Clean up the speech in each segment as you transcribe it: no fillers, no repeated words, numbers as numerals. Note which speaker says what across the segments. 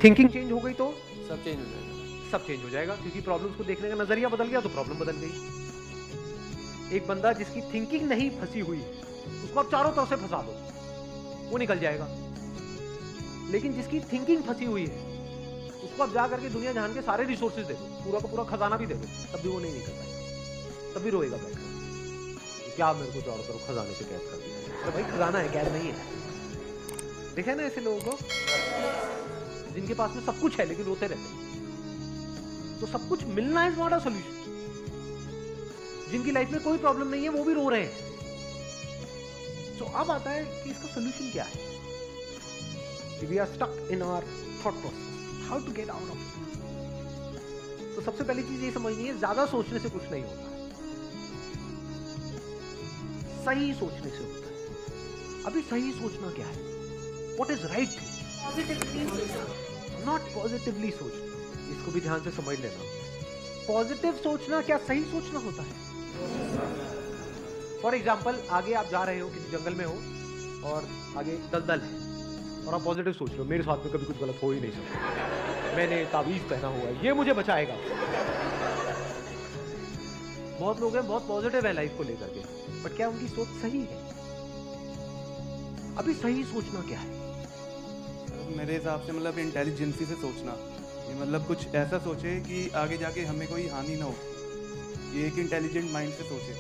Speaker 1: Thinking change हो गई तो
Speaker 2: सब चेंज हो जाएगा।
Speaker 1: सब चेंज हो जाएगा, क्योंकि प्रॉब्लम्स को देखने का नजरिया बदल गया तो प्रॉब्लम बदल गई। एक बंदा जिसकी थिंकिंग नहीं फंसी हुई है, उसको आप चारों तरफ से फंसा दो, वो निकल जाएगा। लेकिन जिसकी थिंकिंग फंसी हुई है, उसको आप जा करके दुनिया जहान के सारे रिसोर्सेज दे दो, पूरा का पूरा खजाना भी दे दो, तब भी वो नहीं निकल पाएगा, तब भी रोएगा बैठकर, क्या मेरे को चारों तरफ खजाने से कैद कर दिया। अरे भाई खजाना है, कैद नहीं है। देखे ना ऐसे लोगों को जिनके पास में सब कुछ है लेकिन रोते रहते हैं। तो सब कुछ मिलना इज नॉट अ सॉल्यूशन। जिनकी लाइफ में कोई प्रॉब्लम नहीं है वो भी रो रहे हैं। तो अब आता है कि इसका सॉल्यूशन क्या है। We are stuck in our thought process, how to get out of it. तो सबसे पहली चीज ये समझनी है, ज्यादा सोचने से कुछ नहीं होता है, सही सोचने से होता है। अभी सही सोचना क्या है? What is right thing, not positively सोचना। इसको भी ध्यान से समझ लेना। पॉजिटिव सोचना क्या सही सोचना होता है? फॉर एग्जाम्पल, आगे आप जा रहे हो, किसी जंगल में हो और आगे दलदल है और आप पॉजिटिव सोच रहे हो, मेरे साथ में कभी कुछ गलत हो ही नहीं सकता, मैंने ताबीज पहना हुआ है, ये मुझे बचाएगा। बहुत लोग हैं बहुत पॉजिटिव है लाइफ को लेकर के, बट क्या उनकी सोच सही है? अभी सही सोचना क्या है?
Speaker 3: मेरे हिसाब से मतलब इंटेलिजेंसी से सोचना, ये मतलब कुछ ऐसा सोचे कि आगे जाके हमें कोई हानि ना हो, ये एक इंटेलिजेंट माइंड से सोचे।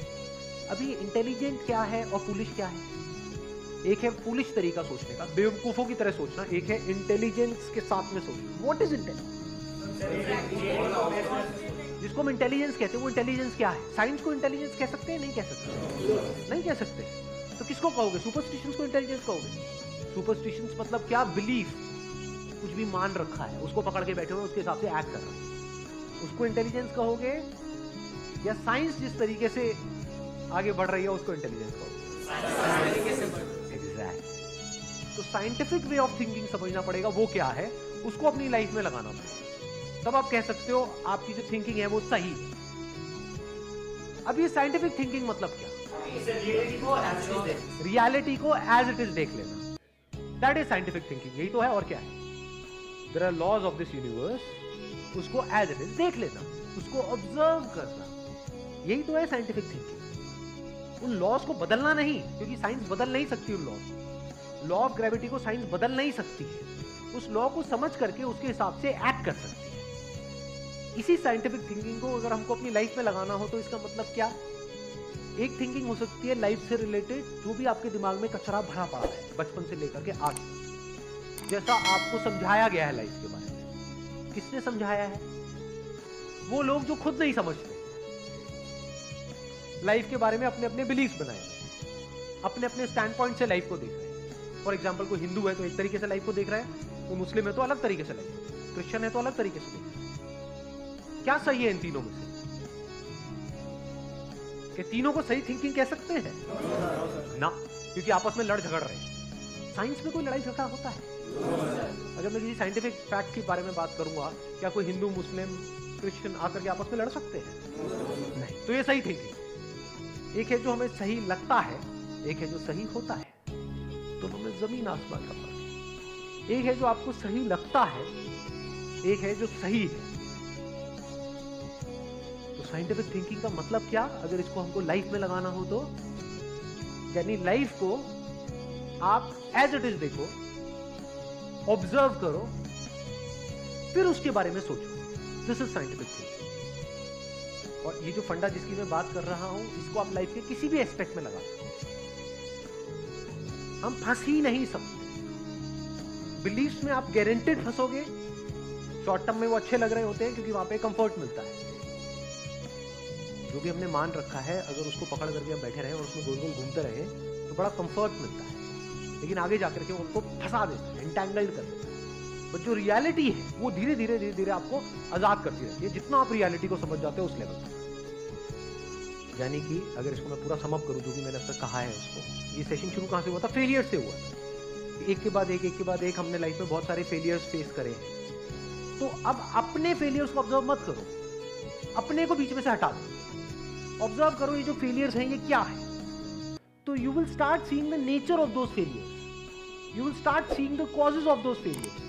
Speaker 1: अभी इंटेलिजेंट क्या है और फूलिश क्या है? एक है फूलिश तरीका सोचने का, बेवकूफों की तरह सोचना, एक है इंटेलिजेंस के साथ में सोचना। What is intelligence? जिसको हम इंटेलिजेंस कहते हैं वो इंटेलिजेंस क्या है? साइंस को इंटेलिजेंस कह सकते हैं? नहीं कह सकते, नहीं कह सकते। तो किसको कहोगे? सुपरस्टिशंस को इंटेलिजेंस कहोगे? सुपरस्टिशंस मतलब क्या? बिलीफ, कुछ भी मान रखा है उसको पकड़ के बैठे हुए उसके हिसाब से एक्ट कर रहे हैं, उसको इंटेलिजेंस कहोगे? या साइंस जिस तरीके से आगे बढ़ रही है उसको इंटेलिजेंस कहोगे? एग्जैक्ट। तो साइंटिफिक वे ऑफ थिंकिंग समझना पड़ेगा, वो क्या है, उसको अपनी लाइफ में लगाना पड़ेगा, तब आप कह सकते हो आपकी जो थिंकिंग है वो सही है। अब ये साइंटिफिक थिंकिंग मतलब क्या? रियलिटी को एज इट इज देख लेना, दैट इज साइंटिफिक थिंकिंग। यही तो है, और क्या है? There are laws of this universe, उसको एज इट इज देख लेना, उसको ऑब्जर्व करना, यही तो है साइंटिफिक थिंकिंग। उन लॉज को बदलना नहीं, क्योंकि साइंस बदल नहीं सकती उन लॉज। लॉ ऑफ ग्रेविटी को साइंस बदल नहीं सकती है, उस लॉ को समझ करके उसके हिसाब से एक्ट कर सकती है। इसी साइंटिफिक थिंकिंग को अगर हमको अपनी लाइफ में लगाना हो तो इसका मतलब क्या? एक थिंकिंग हो सकती है लाइफ से रिलेटेड, जो भी आपके दिमाग में कचरा भरा पड़ा है बचपन से लेकर के आज तक, जैसा आपको समझाया गया है लाइफ के बारे में। किसने समझाया है? वो लोग जो खुद नहीं समझते, लाइफ के बारे में अपने अपने बिलीफ बनाए, अपने अपने स्टैंड पॉइंट से लाइफ को देख रहे हैं। फॉर एग्जाम्पल, कोई हिंदू है तो एक तरीके से लाइफ को देख रहा है, कोई मुस्लिम है तो अलग तरीके से लाइफ, क्रिश्चियन है तो अलग तरीके से देख रहा है। क्या सही है इन तीनों में से? कि तीनों को सही थिंकिंग कह सकते हैं ना, क्योंकि आपस में लड़ झगड़ रहे हैं। साइंस में कोई लड़ाई झगड़ा होता है? अगर मैं किसी साइंटिफिक फैक्ट के बारे में बात करूंगा, क्या कोई हिंदू मुस्लिम क्रिश्चियन आकर के आपस में लड़ सकते हैं? नहीं। तो ये सही थिंकिंग। एक है जो हमें सही लगता है, एक है जो सही होता है, दोनों में जमीन आसमान का फर्क है। एक है जो आपको सही लगता है, एक है जो सही है। साइंटिफिक थिंकिंग का मतलब क्या? अगर इसको हमको लाइफ में लगाना हो तो, यानी लाइफ को आप एज इट इज देखो, ऑब्जर्व करो, फिर उसके बारे में सोचो। This is scientific thinking. और ये जो फंडा जिसकी मैं बात कर रहा हूं, इसको आप लाइफ के किसी भी एस्पेक्ट में लगा सकते हो। हम फंस ही नहीं सकते। बिलीफ्स में आप गारंटेड फंसोगे। शॉर्ट टर्म में वो अच्छे लग रहे होते हैं क्योंकि वहां पे कंफर्ट मिलता है। जो भी हमने मान रखा है, अगर उसको पकड़ करके हम बैठे रहे और उसमें गोल गोल घूमते रहे तो बड़ा कंफर्ट मिलता है, लेकिन आगे जाकर के उनको फंसा देता है, एंटैंगल्ड कर देता है। बट जो रियलिटी है वो धीरे धीरे धीरे धीरे आपको आजाद करती रहती है, जितना आप रियलिटी को समझ जाते हो उस लेवल पर। यानी कि अगर इसको मैं पूरा समअप करूं, जो भी मैंने अब तक कहा है उसको, ये सेशन शुरू कहां से हुआ था? फेलियर से हुआ था। एक के बाद एक हमने लाइफ में बहुत सारे फेलियर्स फेस करे हैं। तो अब अपने फेलियर्स को ऑब्जर्व मत करो, अपने को बीच में से हटा दो, ऑब्जर्व करो ये जो फेलियर्स हैं ये क्या है। तो you will start seeing the nature of those failures, you will start seeing the causes of those failures.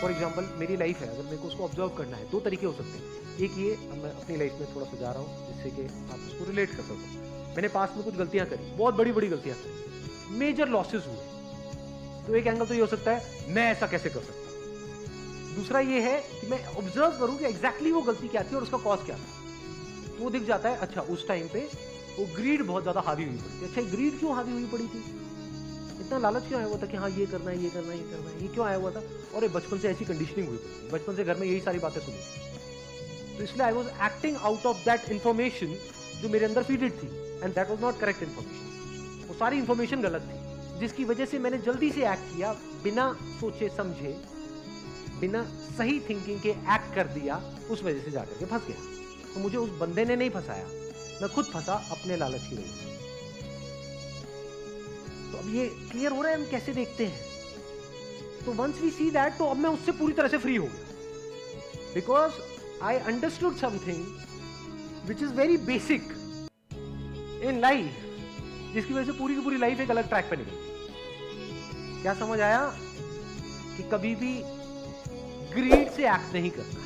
Speaker 1: For example मेरी लाइफ है, अगर मेरे को उसको ऑब्जर्व करना है, दो तरीके हो सकते हैं। एक ये, अब मैं अपनी लाइफ में थोड़ा सुधार रहा हूँ जिससे कि आप उसको रिलेट कर सको। मैंने पास में कुछ गलतियां करी, बहुत बड़ी बड़ी गलतियां करी, मेजर लॉसेस हुए, तो एक एंगल तो ये हो सकता है मैं ऐसा कैसे कर सकता हूं। दूसरा ये है कि मैं ऑब्जर्व करूं कि एग्जैक्टली वो गलती क्या थी और उसका कॉज क्या था। तो वो दिख जाता है, अच्छा उस टाइम पे वो ग्रीड बहुत ज्यादा हावी हुई पड़ी थी। अच्छा ग्रीड क्यों हावी हुई पड़ी थी, इतना लालच क्यों आया हुआ था कि हाँ ये करना है, ये करना है, ये करना है, ये क्यों आया हुआ था। और ये बचपन से ऐसी कंडीशनिंग हुई थी, बचपन से घर में यही सारी बातें सुनी, तो इसलिए I was acting out of that information जो मेरे अंदर फीडेड थी, and that was not correct information. वो सारी इंफॉर्मेशन गलत थी, जिसकी वजह से मैंने जल्दी से एक्ट किया, बिना सोचे समझे, बिना सही थिंकिंग के एक्ट कर दिया, उस वजह से जाकर के फंस गया। तो मुझे उस बंदे ने नहीं फंसाया, मैं खुद फंसा अपने लालच की वजह से। तो अब ये क्लियर हो रहा है हम कैसे देखते हैं। तो वंस वी सी दैट, तो अब मैं उससे पूरी तरह से फ्री हो गया, because I understood something which is very basic in life, जिसकी वजह से पूरी की पूरी लाइफ एक अलग ट्रैक पे निकलती। क्या समझ आया कि कभी भी ग्रीड से एक्ट नहीं करना है।